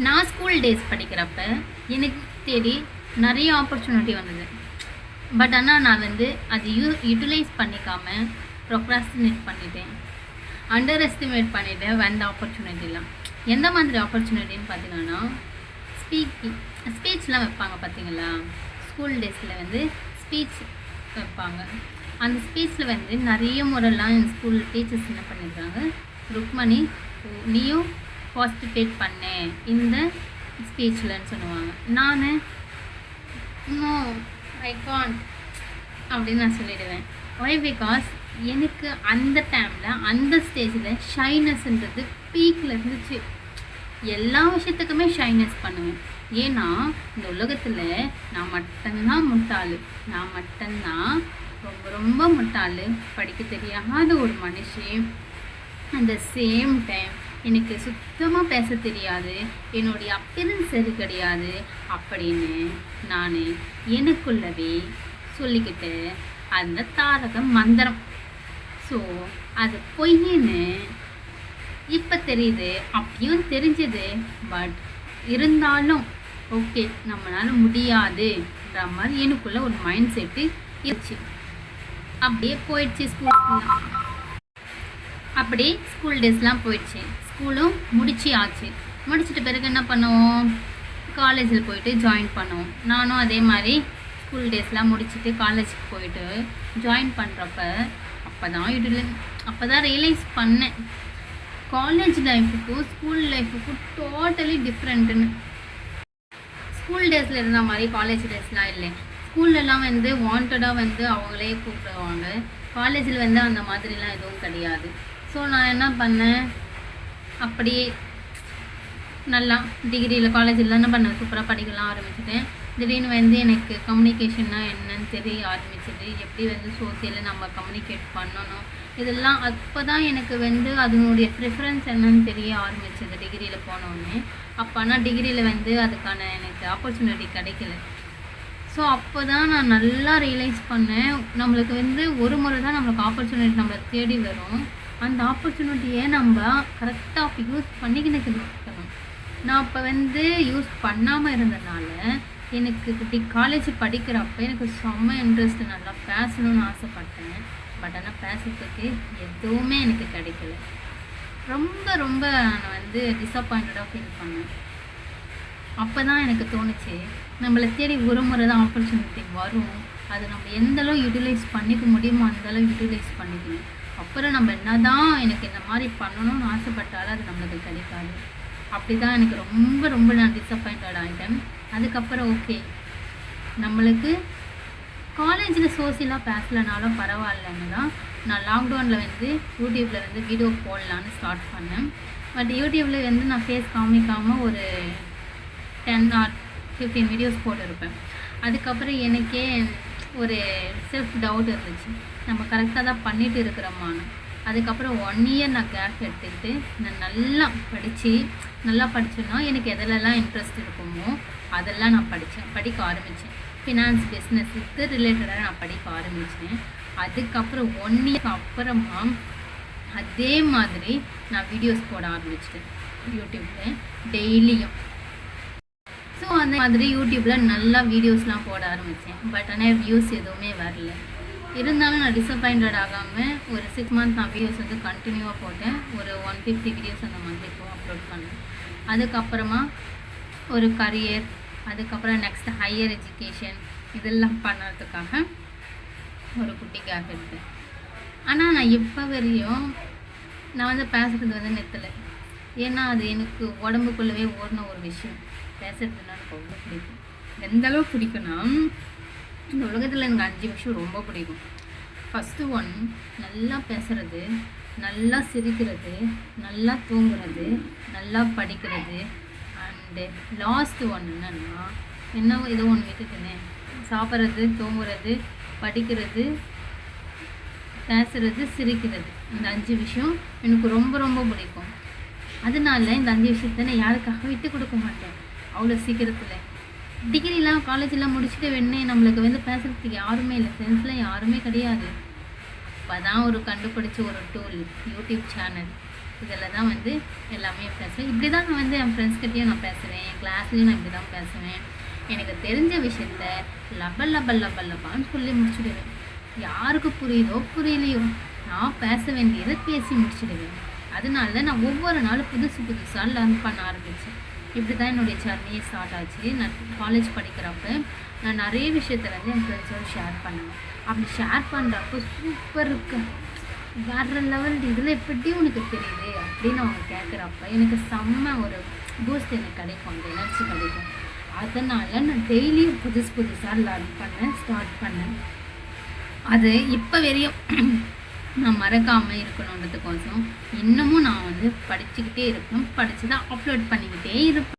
நான் school days படிக்கிறப்ப எனக்கு தேடி நிறைய ஆப்பர்ச்சுனிட்டி வந்தது. பட் ஆனால் நான் வந்து அது யூட்டிலைஸ் பண்ணிக்காமல் ப்ரொக்ராஸ்டினேட் பண்ணிட்டேன், அண்டர் எஸ்டிமேட் பண்ணிவிட்டேன் வந்த ஆப்பர்ச்சுனிட்டிலாம். எந்த மாதிரி ஆப்பர்ச்சுனிட்டின்னு பார்த்தீங்கன்னா, ஸ்பீச்லாம் வைப்பாங்க பார்த்தீங்களா. ஸ்கூல் டேஸில் வந்து ஸ்பீச் வைப்பாங்க. அந்த ஸ்பீச்சில் வந்து நிறைய முறைலாம் என் ஸ்கூல் டீச்சர்ஸ் என்ன பண்ணியிருக்காங்க, ருக்மணி நீயும் பார்ட்டிசிபேட் பண்ணேன் இந்த ஸ்பீச்சில்னு சொல்லுவாங்க. நான் நோ ஐ காண்ட் அப்படின்னு நான் சொல்லிடுவேன். ஒய் பிகாஸ் எனக்கு அந்த டைமில் அந்த ஸ்டேஜில் ஷைனஸ்ன்றது பீக்கில் இருந்துச்சு. எல்லா விஷயத்துக்குமே ஷைனஸ் பண்ணுவேன். ஏன்னா இந்த உலகத்தில் நான் மட்டும்தான் முட்டாள், நான் மட்டும்தான் ரொம்ப ரொம்ப முட்டாள், படிக்க தெரியாத ஒரு மனுஷி. அந்த சேம் டைம் எனக்கு சுத்தமாக பேச தெரியாது, என்னுடைய அப்பியரன்ஸ் சரி கிடையாது அப்படின்னு நான் எனக்குள்ளவே சொல்லிக்கிட்டு அந்த தாரக மந்திரம். ஸோ அது பொய்ன்னு இப்போ தெரியுது, அப்பயும் தெரிஞ்சது. பட் இருந்தாலும் ஓகே நம்மளால முடியாதுன்ற மாதிரி எனக்குள்ள ஒரு மைண்ட் செட்டு இருந்துச்சு. அப்படியே போயிடுச்சு ஸ்கூல்லாம். அப்படியே ஸ்கூல் டேஸ்லாம் போயிடுச்சு. ஸ்கூலும் முடிச்சு ஆச்சு. முடிச்சிட்ட பிறகு என்ன பண்ணுவோம், காலேஜில் போயிட்டு ஜாயின் பண்ணுவோம். நானும் அதே மாதிரி ஸ்கூல் டேஸ்லாம் முடிச்சுட்டு காலேஜுக்கு போயிட்டு ஜாயின் பண்ணுறப்ப அப்போ தான் ரியலைஸ் பண்ணேன், காலேஜ் லைஃபுக்கும் ஸ்கூல் லைஃபுக்கும் டோட்டலி டிஃப்ரெண்ட்டுன்னு. ஸ்கூல் டேஸில் இருந்த மாதிரி காலேஜ் டேஸ்லாம் இல்லை. ஸ்கூல்லலாம் வந்து வாண்டடாக வந்து அவங்களே கூப்பிடுவாங்க, காலேஜில் வந்து அந்த மாதிரிலாம் எதுவும் கிடையாது. ஸோ நான் என்ன பண்ணேன், அப்படியே நல்லா டிகிரியில் காலேஜில் என்ன பண்ணேன், சூப்பராக படிக்கலாம் ஆரம்பிச்சிட்டேன். திடீர்னு வந்து எனக்கு கம்யூனிகேஷன்னா என்னன்னு தெரிய ஆரம்பிச்சிது. எப்படி வந்து சோசியலில் நம்ம கம்யூனிகேட் பண்ணணும் இதெல்லாம் அப்போ தான் எனக்கு வந்து அதனுடைய ப்ரிஃபரன்ஸ் என்னன்னு தெரிய ஆரம்பிச்சிது டிகிரியில் போனோடனே. அப்போ ஆனால் டிகிரியில் வந்து அதுக்கான எனக்கு ஆப்பர்ச்சுனிட்டி கிடைக்கல. ஸோ அப்போ தான் நான் நல்லா ரியலைஸ் பண்ணேன், நம்மளுக்கு வந்து ஒரு முறை தான் நம்மளுக்கு ஆப்பர்ச்சுனிட்டி நம்மளை தேடி வரும். அந்த ஆப்பர்ச்சுனிட்டியை நம்ம கரெக்டாக யூஸ் பண்ணிக்கின்னு இருக்கணும். நான் அப்போ வந்து யூஸ் பண்ணாமல் இருந்ததுனால எனக்கு காலேஜ் படிக்கிறப்ப எனக்கு செம்ம இன்ட்ரெஸ்ட், நல்லா பேசணும்னு ஆசைப்பட்டேன். பட் ஆனால் பேசுறதுக்கு எதுவுமே எனக்கு கிடைக்கல. ரொம்ப ரொம்ப நான் வந்து டிஸப்பாயிண்டடாக ஃபீல் பண்ணேன். அப்போ தான் எனக்கு தோணுச்சு, நம்மளை தேடி ஒரு முறை தான் ஆப்பர்ச்சுனிட்டி வரும், அதை நம்ம எந்தளவு யூட்டிலைஸ் பண்ணிக்க முடியுமோ அந்தளவு யூட்டிலைஸ் பண்ணிக்கணும். அப்புறம் நம்ம என்ன தான் எனக்கு இந்த மாதிரி பண்ணணும்னு ஆசைப்பட்டாலும் அது நம்மளுக்கு கிடைக்காது. அப்படி தான் எனக்கு ரொம்ப ரொம்ப நான் டிஸப்பாயிண்டட் ஆகிட்டேன். அதுக்கப்புறம் ஓகே நம்மளுக்கு காலேஜில் சோசியலாக பேசலைனாலும் பரவாயில்லன்னு தான் நான் லாக்டவுனில் வந்து யூடியூப்பில் வந்து வீடியோ போடலான்னு ஸ்டார்ட் பண்ணேன். பட் யூடியூப்பில் வந்து நான் ஃபேஸ் காமிக்காமல் ஒரு 10 or 15 வீடியோஸ் போட்டிருப்பேன். அதுக்கப்புறம் எனக்கே ஒரு செல்ஃப் டவுட் இருந்துச்சு, நம்ம கரெக்டாக தான் பண்ணிட்டு இருக்கிறோமான்னு. அதுக்கப்புறம் 1 year நான் கேப் எடுத்துக்கிட்டு நான் நல்லா படித்தேன்னா எனக்கு எதிலெல்லாம் இன்ட்ரெஸ்ட் இருக்குமோ அதெல்லாம் நான் படிக்க ஆரம்பித்தேன். ஃபினான்ஸ் பிஸ்னஸுக்கு ரிலேட்டடாக நான் படிக்க ஆரம்பித்தேன். அதுக்கப்புறம் 1 year அப்புறமா அதே மாதிரி நான் வீடியோஸ் போட ஆரம்பிச்சிட்டேன் யூடியூப்பில் டெய்லியும். ஸோ அந்த மாதிரி யூடியூப்பில் நல்லா வீடியோஸ்லாம் போட ஆரம்பித்தேன். பட் ஆனால் வியூஸ் எதுவுமே வரல. இருந்தாலும் நான் டிஸப்பாயிண்டட் ஆகாமல் ஒரு 6 months நான் வீடியோஸ் வந்து கண்டினியூவாக போட்டேன். ஒரு 150 வீடியோஸ் அந்த மாதிரி இப்போ அப்லோட் பண்ணேன். அதுக்கப்புறமா ஒரு கரியர், அதுக்கப்புறம் நெக்ஸ்ட் ஹையர் எஜுகேஷன் இதெல்லாம் பண்ணுறதுக்காக ஒரு குட்டி கேப் எடுத்தேன். ஆனால் நான் இப்போ வரையும் நான் வந்து பேசுகிறது வந்து நிறுத்தலை. ஏன்னா அது எனக்கு உடம்புக்குள்ளவே ஓடின ஒரு விஷயம். பேசுறதுன்னா எனக்கு ரொம்ப பிடிக்கும். எந்தளவுக்கு பிடிக்குன்னா, இந்த உலகத்தில் எனக்கு 5 விஷயம் ரொம்ப பிடிக்கும். ஃபஸ்ட்டு 1 நல்லா பேசுகிறது, நல்லா சிரிக்கிறது, நல்லா தூங்குறது, நல்லா படிக்கிறது. அண்டு லாஸ்ட் 1 என்னன்னா ஏதோ ஒன்று விட்டுட்டேனே, சாப்பிட்றது, தூங்குறது, படிக்கிறது, பேசுகிறது, சிரிக்கிறது. இந்த 5 விஷயம் எனக்கு ரொம்ப ரொம்ப பிடிக்கும். அதனால இந்த 5 விஷயத்தை நான் யாருக்காக விட்டு கொடுக்க மாட்டேன் அவ்வளோ சீக்கிரத்தில். டிகிரிலாம் காலேஜெலாம் முடிச்சுட்டு வேணே நம்மளுக்கு வந்து பேசுகிறதுக்கு யாருமே இல்லை, ஃப்ரெண்ட்ஸ்லாம் யாருமே கிடையாது. இப்போ தான் ஒரு கண்டுபிடிச்ச ஒரு டூல் யூடியூப் சேனல். இதில் தான் வந்து எல்லாமே பேசுவேன். இப்படி தான் நான் வந்து என் ஃப்ரெண்ட்ஸ்கிட்டையும் நான் பேசுவேன், என் கிளாஸ்லேயும் நான் இப்படி தான் பேசுவேன். எனக்கு தெரிஞ்ச விஷயத்த லப்பான்னு சொல்லி முடிச்சுடுவேன். யாருக்கு புரியுதோ புரியலையோ நான் பேச வேண்டியதை பேசி முடிச்சுடுவேன். அதனால நான் ஒவ்வொரு நாளும் புதுசாக லேர்ன் பண்ண ஆரம்பித்தேன். இப்படி தான் என்னுடைய ஜர்னியே ஸ்டார்ட் ஆச்சு. நான் காலேஜ் படிக்கிறப்ப நான் நிறைய விஷயத்த வந்து என் ஃப்ரெண்ட்ஸோடு ஷேர் பண்ணுவேன். அப்படி ஷேர் பண்ணுறப்போ சூப்பர் இருக்கு, வேறு லெவல், இதில் எப்படி உனக்கு தெரியுது அப்படின்னு அவங்க கேட்குறப்ப எனக்கு செம்ம ஒரு பூஸ்ட் எனக்கு கிடைக்கும், அந்த எனர்ஜி கிடைக்கும். அதனால் நான் டெய்லியும் புதுசாக லேர்ன் பண்ண ஸ்டார்ட் பண்ணேன். அது இப்போ வரையும் நான் மறக்காமல் இருக்கணுன்றதுக்கோசம் இன்னமும் நான் வந்து படிச்சுக்கிட்டே இருக்கணும், படித்து தான் அப்லோட் பண்ணிக்கிட்டே இருப்பேன்.